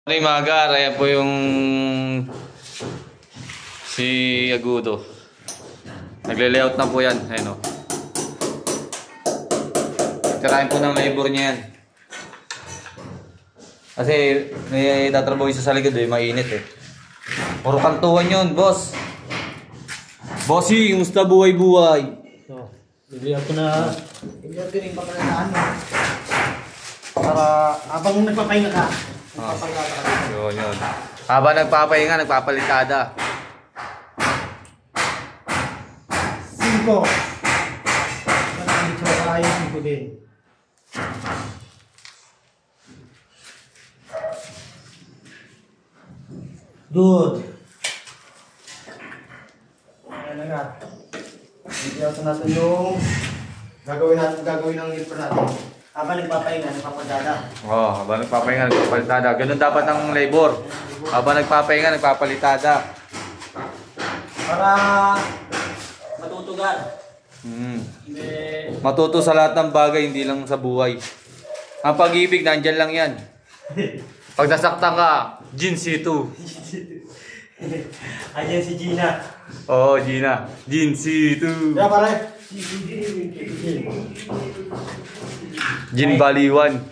Morning mga gar, ayan po yung si Agudo. Nagle-layout na po yan, ayan o. Tirahin po ng labor niya yan. Kasi may tatrabaho isa sa likod eh, mainit eh. Puro kantuan yun, boss. Bossy, kumusta buhay-buhay? So, bibigyan ko na. Bibigyan ko rin pa pala na ano. Para habang nagpapahinga ka. Yun. Habang nagpapahinga, nagpapalitada. 5. Maraming tsaka ayos ko din. Good. Ayan na nga. Bibigyan ko natin yung gagawin ng helper natin. Habang nagpapahinga, nagpapadada. Habang nagpapahinga, nagpapalitada. Ganun dapat ang labor. Habang nagpapahinga, nagpapalitada. Para matutugan. Matuto sa lahat ng bagay, hindi lang sa buhay. Ang pag-ibig, nandyan lang yan. Pag nasaktan ka, Jinsi 2. Ayan si Gina. Oo, Gina. Jinsi 2. Kaya pare. Jin Baliwan.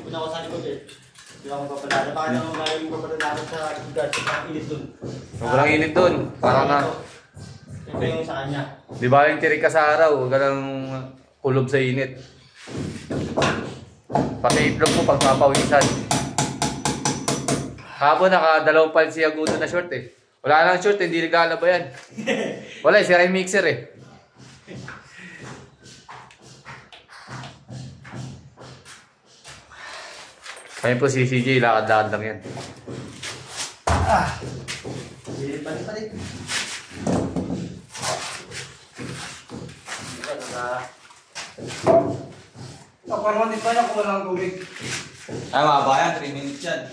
Punta ko sa likod eh. Hindi ako papadala. Baka naman maraming papadala sa lugar. Sobrang init dun. Sobrang init dun. Parang na. Ito yung sa kanya. Di ba yung tirik ka sa araw? Huwag ka lang kulob sa init. Pati itlog mo pagpapawisan. Hapon naka-2 pal si Agudo na short eh. Wala lang short, hindi naglalaba yan. Wala, sira yung mixer eh. Kaya po si CJ, lakad-lakad lang yan. Balik. Parang hindi pa niya kung walang tubig. Ay, mababa yan, 3 minutes yan.